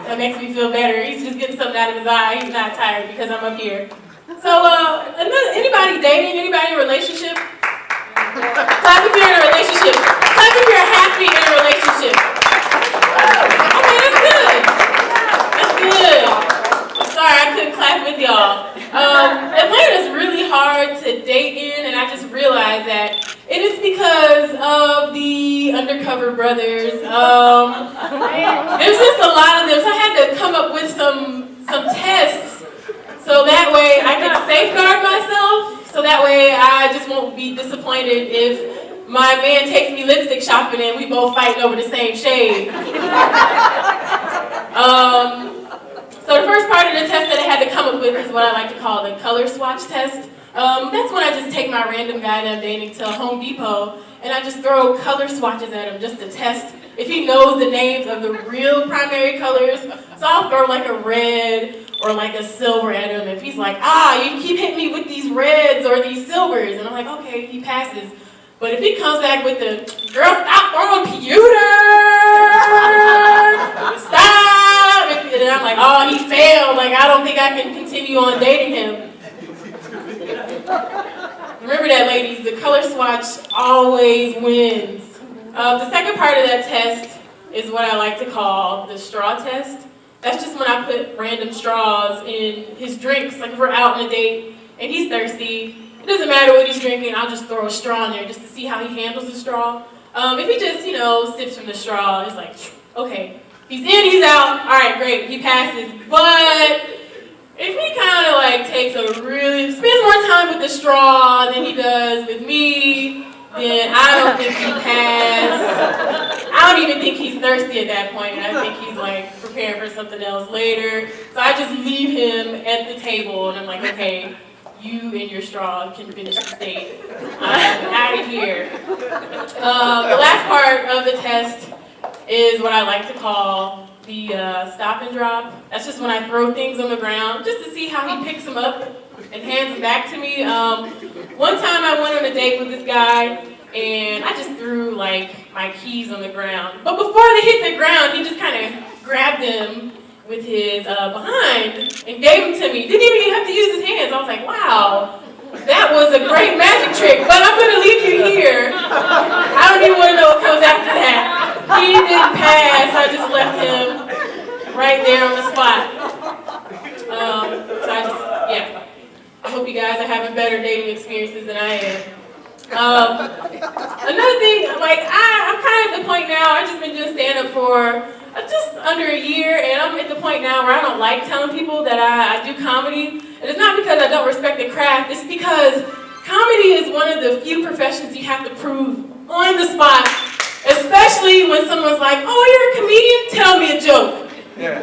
That makes me feel better. He's just getting something out of his eye. He's not tired because I'm up here. So, anybody dating? Anybody in a relationship? Clap if you're in a relationship. Clap if you're happy in a relationship. Okay, that's good. That's good. Sorry, I couldn't clap with y'all. Atlanta's really hard to date in, and I just realized that it is because of the undercover brothers. There's just a lot of them, so I had to come up with some tests, so that way I can safeguard myself, so that way I just won't be disappointed if my man takes me lipstick shopping and we both fighting over the same shade. So the first part of the test that I had to come up with is what I like to call the color swatch test. That's when I just take my random guy that I'm dating to Home Depot and I just throw color swatches at him just to test if he knows the names of the real primary colors. So I'll throw like a red or like a silver at him. If he's like, you keep hitting me with these reds or these silvers, and I'm like, okay, he passes. But if he comes back with the, girl, stop throwing pewter! Stop! And then I'm like, oh, he failed. Like, I don't think I can continue on dating him. Remember that, ladies. The color swatch always wins. The second part of that test is what I like to call the straw test. That's just when I put random straws in his drinks. Like if we're out on a date and he's thirsty, it doesn't matter what he's drinking, I'll just throw a straw in there just to see how he handles the straw. If he just, sips from the straw, it's like, okay, he's in, he's out, all right, great, he passes. But if he kind of like spends more time with the straw than he does with me, then I don't think he passed. I don't even think he's thirsty at that point. I think he's like preparing for something else later. So I just leave him at the table and I'm like, okay, you and your straw can finish the date. I'm out of here. The last part of the test is what I like to call the stop and drop. That's just when I throw things on the ground just to see how he picks them up and hands them back to me. One time I went on a date with this guy and I just threw like my keys on the ground. But before they hit the ground, he just kind of grabbed them with his behind and gave them to me. Didn't even have to use his hands. I was like, wow, that was a great magic trick, but I'm going to leave you here. I don't even want to know what comes after that. He didn't pass. I just left him right there on the spot. I hope you guys are having better dating experiences than I am. Another thing, I'm kind of at the point now, I've just been doing stand-up for just under a year, and I'm at the point now where I don't like telling people that I do comedy. And it's not because I don't respect the craft, it's because comedy is one of the few professions you have to prove on the spot, especially when someone's like, oh, you're a comedian? Tell me a joke. Yeah.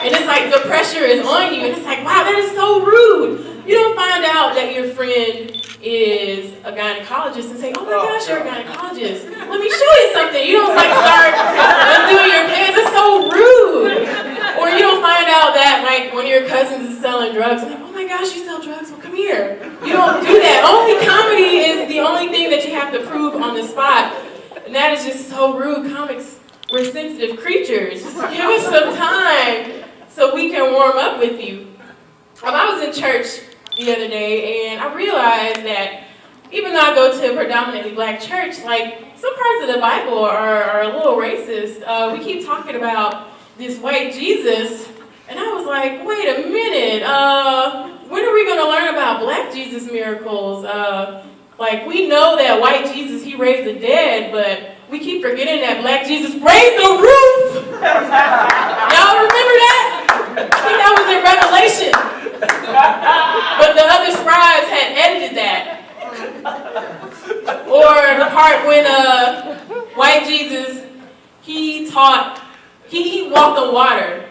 And it's like the pressure is on you, and it's like, wow, that is so rude. You don't find out that your friend is a gynecologist and say, oh my gosh, you're a gynecologist. Let me show you something. You don't start undoing your pants. It's so rude. Or you don't find out that one of your cousins is selling drugs. Like, oh my gosh, you sell drugs? Well, come here. You don't do that. Only comedy is the only thing that you have to prove on the spot. And that is just so rude. Comics, we're sensitive creatures. Just give us some time so we can warm up with you. I was in church the other day, and I realized that even though I go to a predominantly black church, some parts of the Bible are a little racist. We keep talking about this white Jesus, and I was like, wait a minute, when are we going to learn about black Jesus miracles? We know that white Jesus, he raised the dead, but we keep forgetting that black Jesus raised the roof. Y'all remember that? I think that was in Revelation. But the other scribes had edited that. Or the part when white Jesus, he walked on water.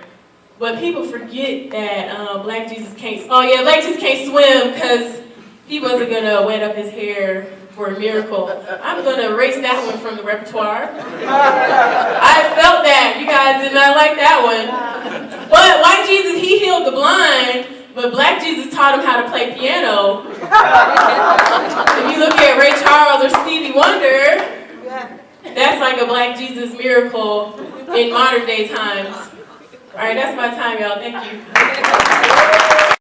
But people forget that black Jesus can't swim because he wasn't going to wet up his hair for a miracle. I'm going to erase that one from the repertoire. I felt that. You guys did not like that one. But white Jesus, he healed the blind. But black Jesus taught him how to play piano. If you look at Ray Charles or Stevie Wonder, that's like a black Jesus miracle. in modern day times. All right, that's my time, y'all. Thank you.